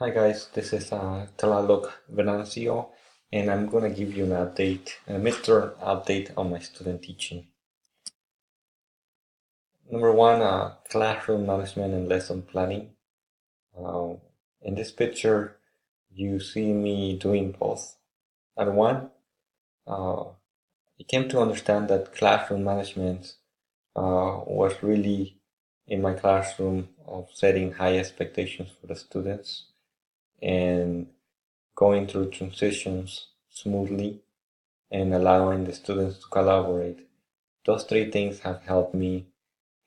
Hi guys, this is Tlaloc Venancio, and I'm gonna give you an update, a midterm update on my student teaching. Number one, classroom management and lesson planning. Uh, in this picture, you see me doing both. At one, I came to understand that classroom management was really in my classroom of setting high expectations for the students and going through transitions smoothly and allowing the students to collaborate. Those three things have helped me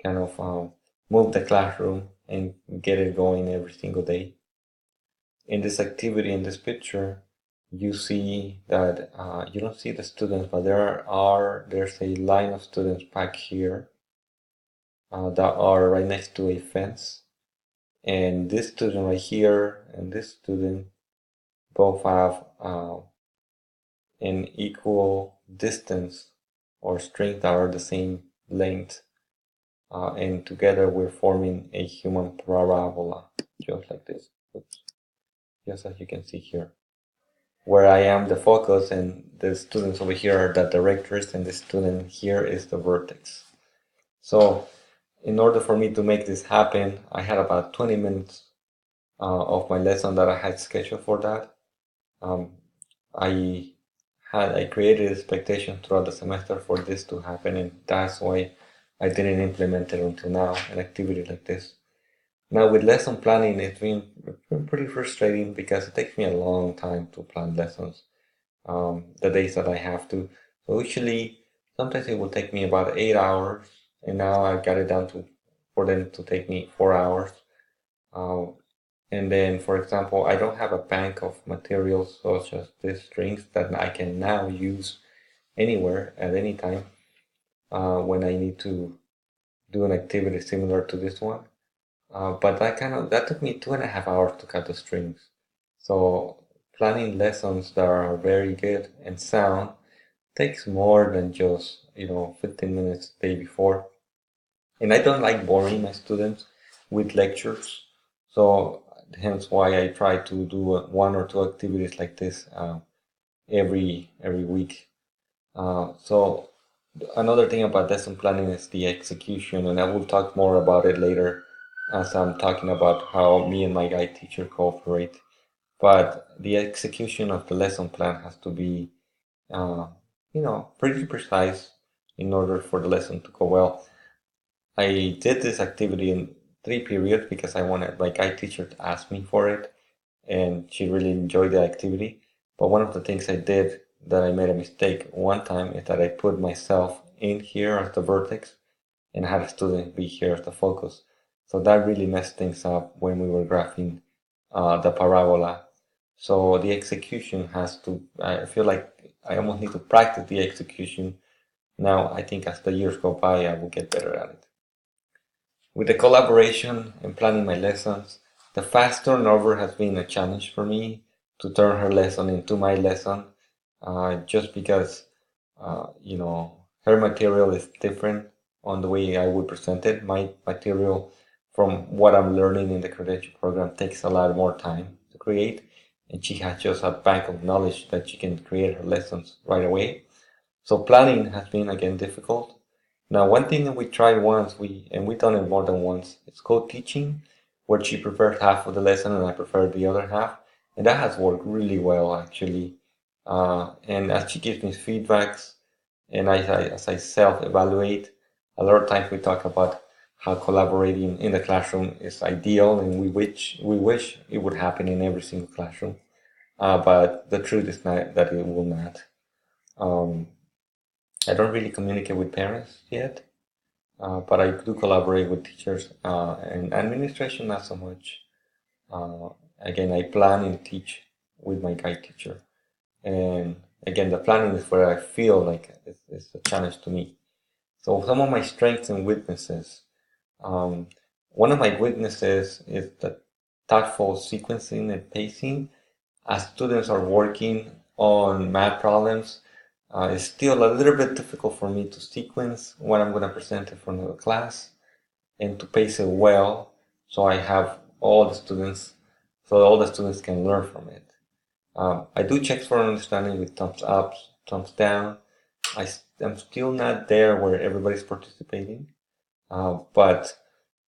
kind of move the classroom and get it going every single day. In this activity, in this picture, you see that you don't see the students, but there's a line of students back here that are right next to a fence. And this student right here and this student both have an equal distance or strength that are the same length, and together we're forming a human parabola, just like this. Oops. Just as you can see here, where I am the focus and the students over here are the directors and the student here is the vertex. So in order for me to make this happen, I had about 20 minutes of my lesson that I had scheduled for that. Um, I created expectations throughout the semester for this to happen, and that's why I didn't implement it until now, an activity like this. Now with lesson planning, it's been pretty frustrating because it takes me a long time to plan lessons, the days that I have to. So usually, sometimes it will take me about 8 hours, and now I got it down to for them to take me 4 hours. Uh, and then, for example, I don't have a bank of materials such as these strings that I can now use anywhere at any time when I need to do an activity similar to this one. But that took me 2.5 hours to cut the strings. So planning lessons that are very good and sound takes more than just 15 minutes the day before. And I don't like boring my students with lectures, so hence why I try to do one or two activities like this every week. So another thing about lesson planning is the execution, and I will talk more about it later as I'm talking about how me and my guide teacher cooperate. But the execution of the lesson plan has to be, uh, pretty precise in order for the lesson to go well. I did this activity in 3 periods because I wanted my guide teacher to ask me for it, and she really enjoyed the activity. But one of the things I did that I made a mistake one time is that I put myself in here as the vertex and had a student be here as the focus. So that really messed things up when we were graphing the parabola. So the execution I feel like I almost need to practice the execution. Now I think as the years go by, I will get better at it. With the collaboration and planning my lessons, the fast turnover has been a challenge for me to turn her lesson into my lesson, just because, her material is different on the way I would present it. My material, from what I'm learning in the credential program, takes a lot more time to create, and she has just a bank of knowledge that she can create her lessons right away. So planning has been again difficult. Now, one thing that we tried once, we've done it more than once, it's co-teaching, where she prepared half of the lesson and I prepared the other half, and that has worked really well actually. And as she gives me feedbacks, and as I self-evaluate, a lot of times we talk about how collaborating in the classroom is ideal, and we wish it would happen in every single classroom. But the truth is not that it will not. Um, I don't really communicate with parents yet, but I do collaborate with teachers and administration, not so much. Uh, Again, I plan and teach with my guide teacher. And again, the planning is where I feel like it's a challenge to me. So some of my strengths and weaknesses. Um, One of my weaknesses is the thoughtful sequencing and pacing. As students are working on math problems, it's still a little bit difficult for me to sequence what I'm going to present in front of the class and to pace it well so I have all the students so all the students can learn from it. I do check for understanding with thumbs up, thumbs down. I'm still not there where everybody's participating, but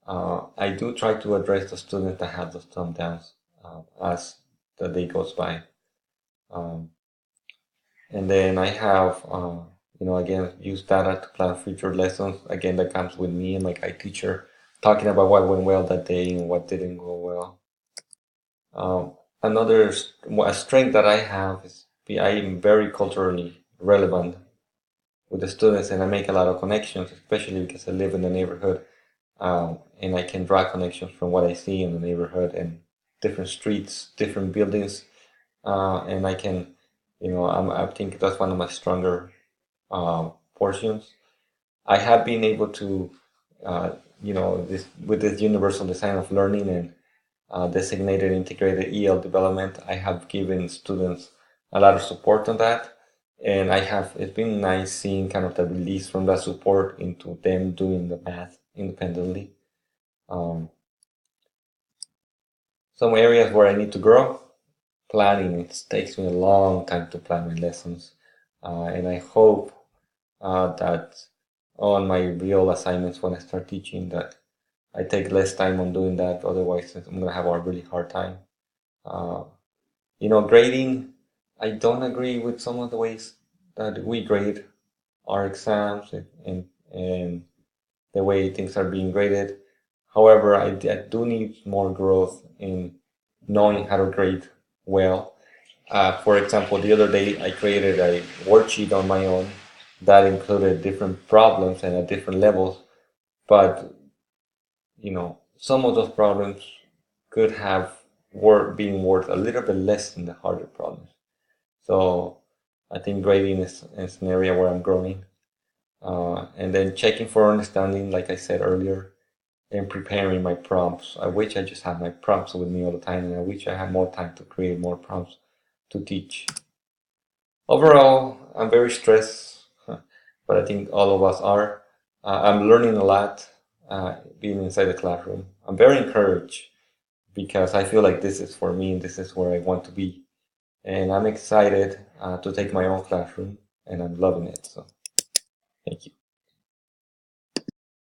I do try to address the students that have those thumb downs as the day goes by. Um, and then I have, again, use data to plan future lessons. Again, that comes with me and my guide teacher talking about what went well that day and what didn't go well. Another strength that I have is I am very culturally relevant with the students, and I make a lot of connections, especially because I live in the neighborhood, and I can draw connections from what I see in the neighborhood and different streets, different buildings, and I can, I think that's one of my stronger portions. I have been able to, this with this universal design of learning and designated integrated EL development, I have given students a lot of support on that. And it's been nice seeing kind of the release from that support into them doing the math independently. Some areas where I need to grow, planning. It takes me a long time to plan my lessons. And I hope that on my real assignments when I start teaching that I take less time on doing that. Otherwise, I'm going to have a really hard time. Grading, I don't agree with some of the ways that we grade our exams and the way things are being graded. However, I do need more growth in knowing how to grade well. For example, the other day I created a worksheet on my own that included different problems and at different levels, but some of those problems could have been worth a little bit less than the harder problems. So I think grading is an area where I'm growing. And then checking for understanding, like I said earlier, and preparing my prompts. I wish I just had my prompts with me all the time, and I wish I had more time to create more prompts to teach. Overall, I'm very stressed, but I think all of us are. I'm learning a lot being inside the classroom. I'm very encouraged because I feel like this is for me and this is where I want to be. And I'm excited to take my own classroom, and I'm loving it. So, thank you.